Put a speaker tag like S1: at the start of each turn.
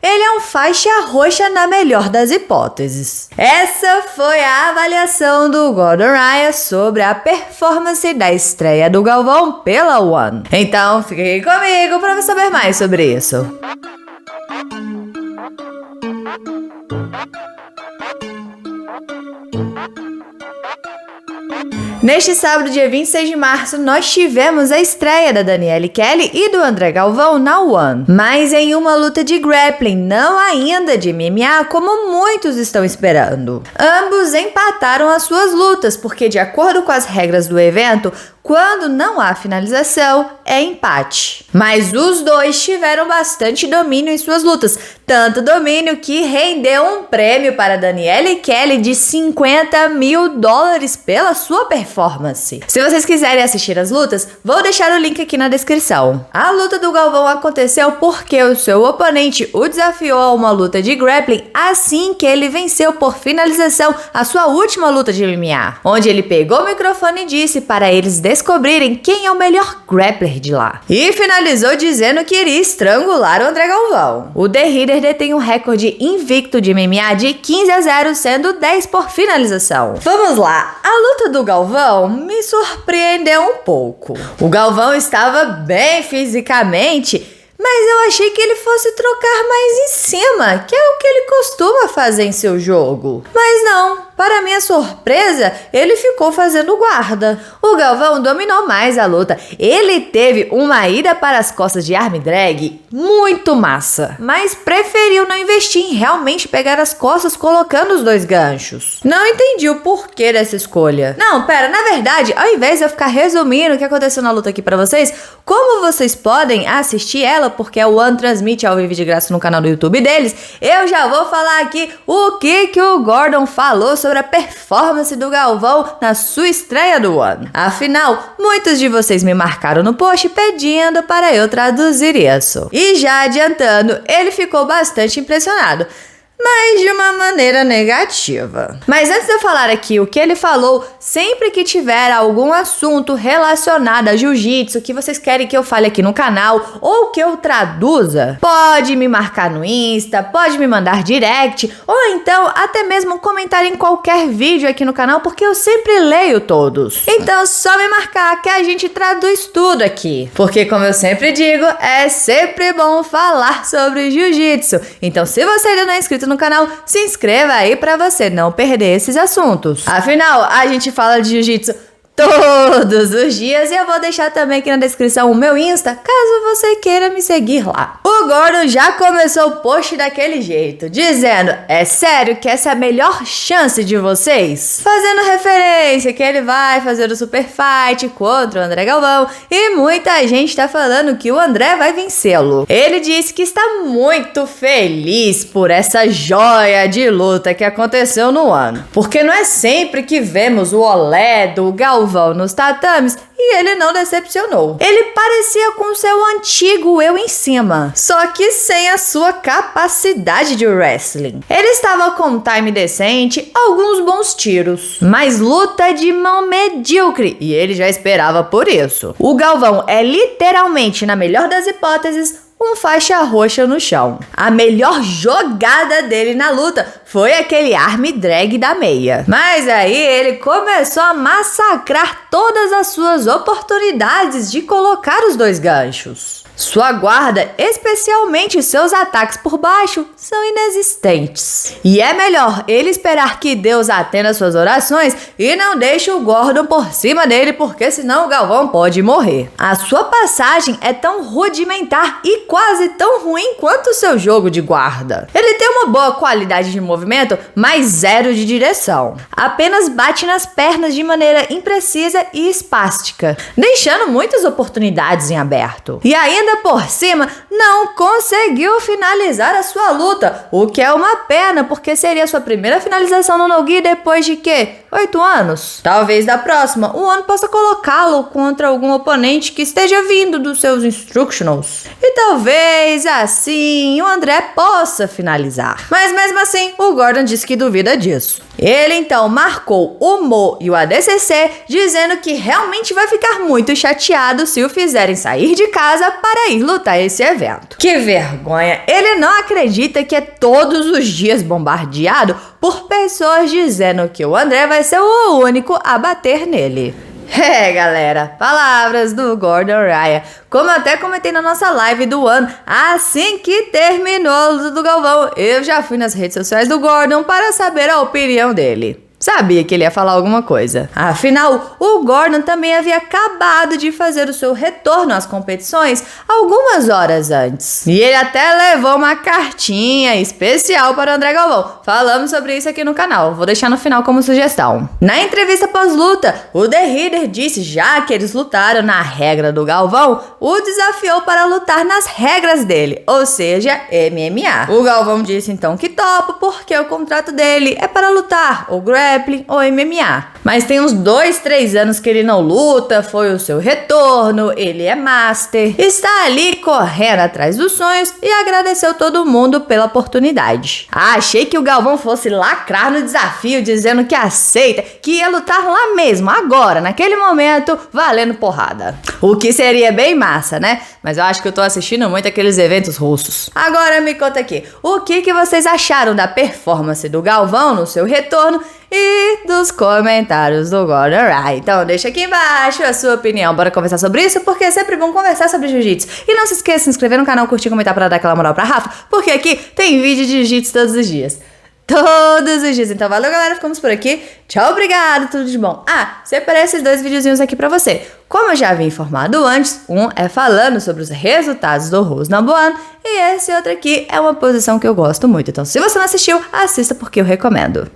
S1: ele é um faixa roxa na melhor das hipóteses. Essa foi a avaliação do Gordon Ryan sobre a performance da estreia do Galvão pela One. Então fique comigo para saber mais sobre isso. Neste sábado, dia 26 de março, nós tivemos a estreia da Danielle Kelly e do André Galvão na One, mas em uma luta de grappling, não ainda de MMA, como muitos estão esperando. Ambos empataram as suas lutas, porque de acordo com as regras do evento, quando não há finalização, é empate. Mas os dois tiveram bastante domínio em suas lutas, tanto domínio que rendeu um prêmio para Danielle Kelly de $50 mil pela sua performance. Se vocês quiserem assistir as lutas, vou deixar o link aqui na descrição. A luta do Galvão aconteceu porque o seu oponente o desafiou a uma luta de grappling assim que ele venceu por finalização a sua última luta de MMA, onde ele pegou o microfone e disse para eles descobrirem quem é o melhor grappler de lá. E finalizou dizendo que iria estrangular o André Galvão. O The Hitter detém um recorde invicto de MMA de 15-0, sendo 10 por finalização. Vamos lá, a luta do Galvão me surpreendeu um pouco. O Galvão estava bem fisicamente, mas eu achei que ele fosse trocar mais em cima, que é o que ele costuma fazer em seu jogo. Mas não, para minha surpresa, ele ficou fazendo guarda. O Galvão dominou mais a luta. Ele teve uma ida para as costas de arm drag muito massa, mas preferiu não investir em realmente pegar as costas colocando os dois ganchos. Não entendi o porquê dessa escolha. Não, pera, na verdade, ao invés de eu ficar resumindo o que aconteceu na luta aqui pra vocês, como vocês podem assistir ela, porque a One transmite ao vivo de graça no canal do YouTube deles, eu já vou falar aqui o que o Gordon falou sobre a performance do Galvão na sua estreia do One. Afinal, muitos de vocês me marcaram no post pedindo para eu traduzir isso. E já adiantando, ele ficou bastante impressionado, mas de uma maneira negativa. Mas antes de eu falar aqui o que ele falou, sempre que tiver algum assunto relacionado a jiu-jitsu que vocês querem que eu fale aqui no canal ou que eu traduza, pode me marcar no Insta, pode me mandar direct ou então até mesmo comentar em qualquer vídeo aqui no canal, porque eu sempre leio todos. Então só me marcar que a gente traduz tudo aqui, porque como eu sempre digo, é sempre bom falar sobre jiu-jitsu. Então se você ainda não é inscrito no canal, se inscreva aí pra você não perder esses assuntos. Afinal, a gente fala de jiu-jitsu todos os dias e eu vou deixar também aqui na descrição o meu Insta, caso você queira me seguir lá. O Gordon já começou o post daquele jeito, dizendo: é sério que essa é a melhor chance de vocês? Fazendo referência que ele vai fazer o super fight contra o André Galvão e muita gente tá falando que o André vai vencê-lo. Ele disse que está muito feliz por essa joia de luta que aconteceu no ano, porque não é sempre que vemos o olé do Galvão nos tatames e ele não decepcionou. Ele parecia com seu antigo eu em cima, só que sem a sua capacidade de wrestling. Ele estava com um time decente, alguns bons tiros, mas luta de mão medíocre e ele já esperava por isso. O Galvão é literalmente, na melhor das hipóteses, um faixa roxa no chão. A melhor jogada dele na luta foi aquele arm drag da meia. Mas aí ele começou a massacrar todas as suas oportunidades de colocar os dois ganchos. Sua guarda, especialmente seus ataques por baixo, são inexistentes. E é melhor ele esperar que Deus atenda suas orações e não deixe o Gordon por cima dele, porque senão o Galvão pode morrer. A sua passagem é tão rudimentar e quase tão ruim quanto o seu jogo de guarda. Ele tem uma boa qualidade de movimento, mas zero de direção. Apenas bate nas pernas de maneira imprecisa e espástica, deixando muitas oportunidades em aberto. E ainda por cima, não conseguiu finalizar a sua luta, o que é uma pena, porque seria sua primeira finalização no no-gi depois de quê? 8 anos. Talvez da próxima, o One possa colocá-lo contra algum oponente que esteja vindo dos seus instructionals. E talvez assim o André possa finalizar. Mas mesmo assim, o Gordon disse que duvida disso. Ele então marcou o Mo e o ADCC, dizendo que realmente vai ficar muito chateado se o fizerem sair de casa para ir lutar esse evento. Que vergonha! Ele não acredita que é todos os dias bombardeado por pessoas dizendo que o André vai ser o único a bater nele. Galera, palavras do Gordon Ryan. Como eu até comentei na nossa live do ano, assim que terminou a luta do Galvão, eu já fui nas redes sociais do Gordon para saber a opinião dele. Sabia que ele ia falar alguma coisa. Afinal, o Gordon também havia acabado de fazer o seu retorno às competições algumas horas antes. E ele até levou uma cartinha especial para o André Galvão. Falamos sobre isso aqui no canal, vou deixar no final como sugestão. Na entrevista pós-luta, o The Healer disse, já que eles lutaram na regra do Galvão, o desafiou para lutar nas regras dele, ou seja, MMA. O Galvão disse então que topa porque o contrato dele é para lutar ou grappling ou MMA. Mas tem uns 2, 3 anos que ele não luta, foi o seu retorno, ele é master, está ali correndo atrás dos sonhos e agradeceu todo mundo pela oportunidade. Achei que o Galvão fosse lacrar no desafio, dizendo que aceita, que ia lutar lá mesmo, agora, naquele momento, valendo porrada. O que seria bem massa, né? Mas eu acho que eu tô assistindo muito aqueles eventos russos. Agora me conta aqui, o que vocês acharam da performance do Galvão no seu retorno e dos comentários do Gordon Ryan? Então deixa aqui embaixo a sua opinião. Bora conversar sobre isso, porque é sempre bom conversar sobre jiu-jitsu. E não se esqueça de se inscrever no canal, curtir e comentar para dar aquela moral pra Rafa, porque aqui tem vídeo de jiu-jitsu todos os dias. Todos os dias. Então valeu, galera, ficamos por aqui. Tchau, obrigado, tudo de bom. Separei esses 2 videozinhos aqui pra você. Como eu já havia informado antes, um é falando sobre os resultados do Who's Number One e esse outro aqui é uma posição que eu gosto muito. Então se você não assistiu, assista porque eu recomendo.